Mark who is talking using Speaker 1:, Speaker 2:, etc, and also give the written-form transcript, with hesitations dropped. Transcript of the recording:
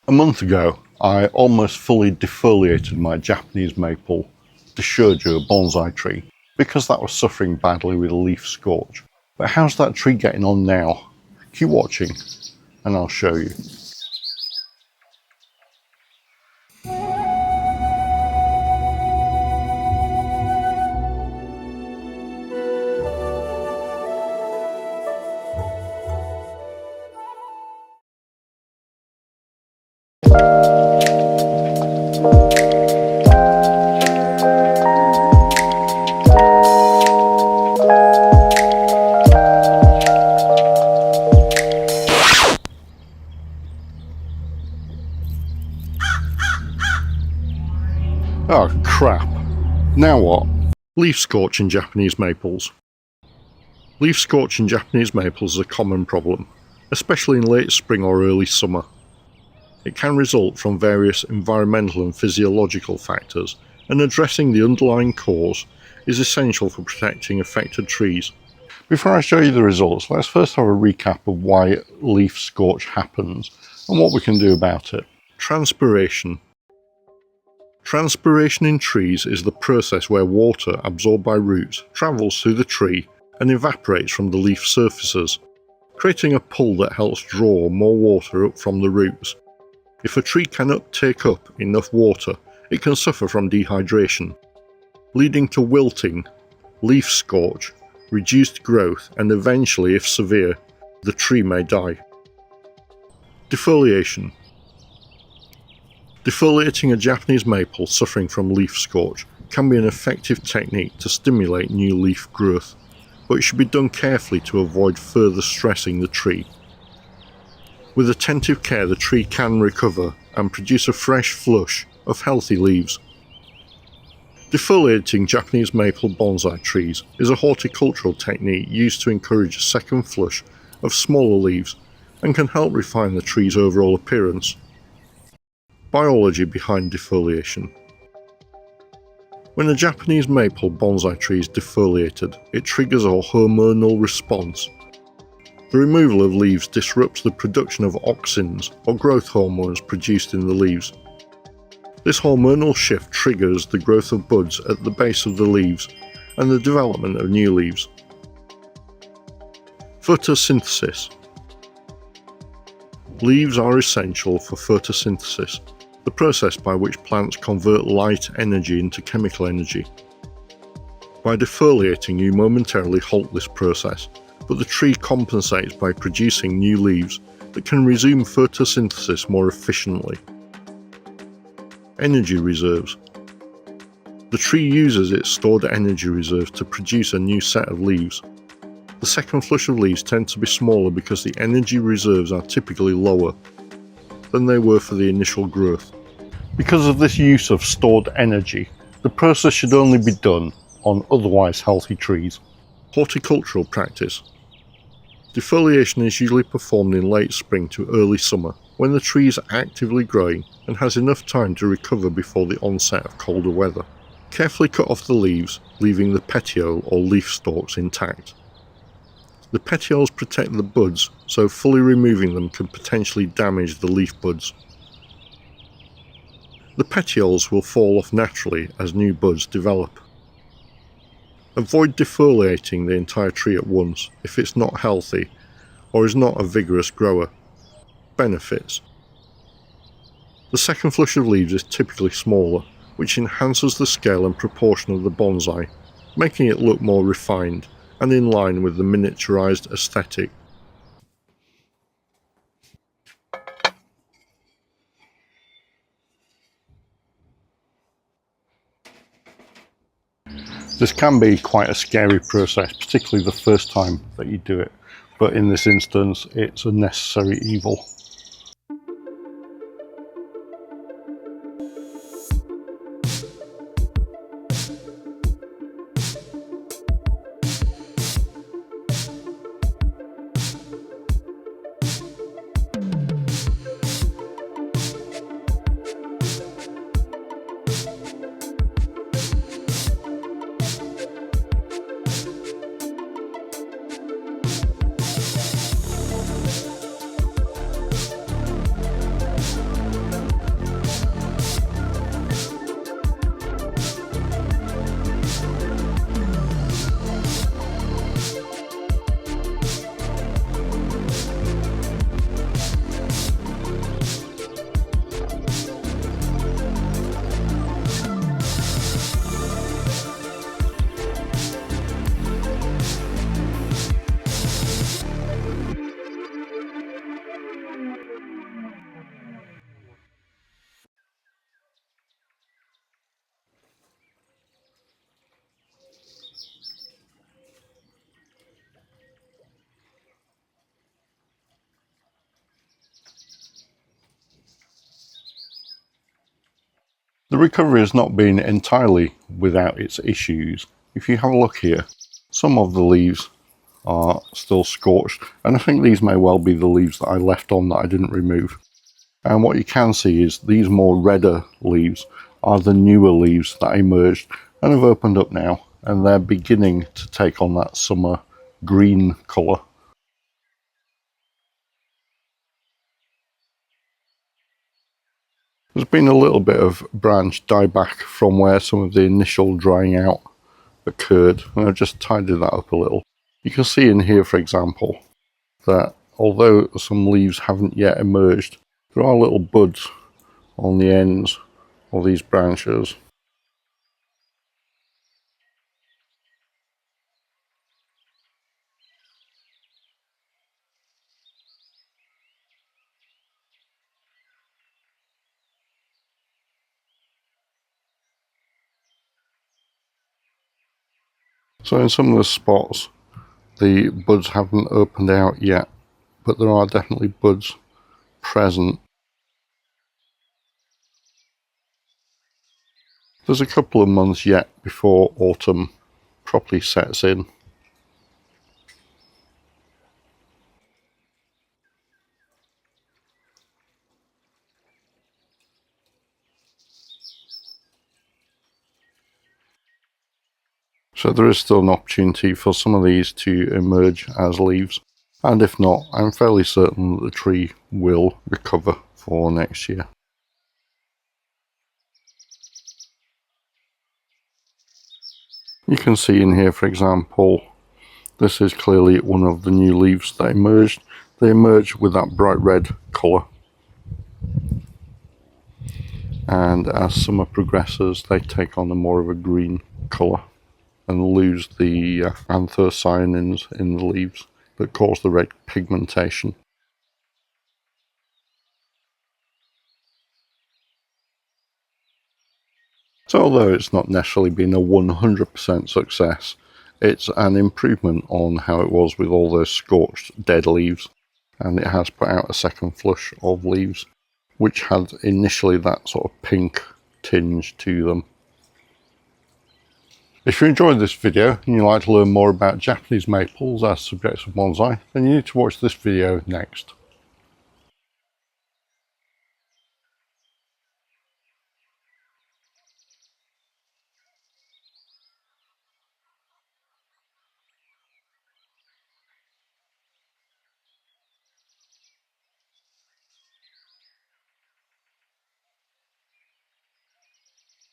Speaker 1: A month ago, I almost fully defoliated my Japanese maple Deshojo bonsai tree because that was suffering badly with a leaf scorch. But how's that tree getting on now? Keep watching and I'll show you. Oh crap. Now what? Leaf scorch in Japanese maples. Leaf scorch in Japanese maples is a common problem, especially in late spring or early summer. It can result from various environmental and physiological factors, and addressing the underlying cause is essential for protecting affected trees. Before I show you the results, let's first have a recap of why leaf scorch happens and what we can do about it. Transpiration. Transpiration in trees is the process where water absorbed by roots travels through the tree and evaporates from the leaf surfaces, creating a pull that helps draw more water up from the roots. If a tree cannot take up enough water, it can suffer from dehydration, leading to wilting, leaf scorch, reduced growth, and eventually, if severe, the tree may die. Defoliation. Defoliating a Japanese maple suffering from leaf scorch can be an effective technique to stimulate new leaf growth, but it should be done carefully to avoid further stressing the tree. With attentive care, the tree can recover and produce a fresh flush of healthy leaves. Defoliating Japanese maple bonsai trees is a horticultural technique used to encourage a second flush of smaller leaves and can help refine the tree's overall appearance. Biology behind defoliation. When a Japanese maple bonsai tree is defoliated, it triggers a hormonal response. The removal of leaves disrupts the production of auxins, or growth hormones produced in the leaves. This hormonal shift triggers the growth of buds at the base of the leaves and the development of new leaves. Photosynthesis. Leaves are essential for photosynthesis, the process by which plants convert light energy into chemical energy. By defoliating, you momentarily halt this process, but the tree compensates by producing new leaves that can resume photosynthesis more efficiently. Energy reserves. The tree uses its stored energy reserves to produce a new set of leaves. The second flush of leaves tend to be smaller because the energy reserves are typically lower than they were for the initial growth. Because of this use of stored energy, the process should only be done on otherwise healthy trees. Horticultural practice. Defoliation is usually performed in late spring to early summer, when the tree is actively growing and has enough time to recover before the onset of colder weather. Carefully cut off the leaves, leaving the petiole or leaf stalks intact. The petioles protect the buds, so fully removing them can potentially damage the leaf buds. The petioles will fall off naturally as new buds develop. Avoid defoliating the entire tree at once if it's not healthy or is not a vigorous grower. Benefits. The second flush of leaves is typically smaller, which enhances the scale and proportion of the bonsai, making it look more refined and in line with the miniaturized aesthetic. This can be quite a scary process, particularly the first time that you do it, but in this instance it's a necessary evil. The recovery has not been entirely without its issues. If you have a look here, some of the leaves are still scorched, and I think these may well be the leaves that I left on that I didn't remove. And what you can see is these more redder leaves are the newer leaves that emerged and have opened up now, and they're beginning to take on that summer green colour. There's been a little bit of branch dieback from where some of the initial drying out occurred, and I've just tidied that up a little. You can see in here, for example, that although some leaves haven't yet emerged, there are little buds on the ends of these branches. So in some of the spots, the buds haven't opened out yet, but there are definitely buds present. There's a couple of months yet before autumn properly sets in. So there is still an opportunity for some of these to emerge as leaves, and if not, I'm fairly certain that the tree will recover for next year. You can see in here, for example, this is clearly one of the new leaves that emerged. They emerge with that bright red colour, and as summer progresses they take on a more of a green colour and lose the anthocyanins in the leaves that cause the red pigmentation. So although it's not necessarily been a 100% success, it's an improvement on how it was with all those scorched dead leaves, and it has put out a second flush of leaves which had initially that sort of pink tinge to them. If you enjoyed this video and you'd like to learn more about Japanese maples as subjects of bonsai, then you need to watch this video next.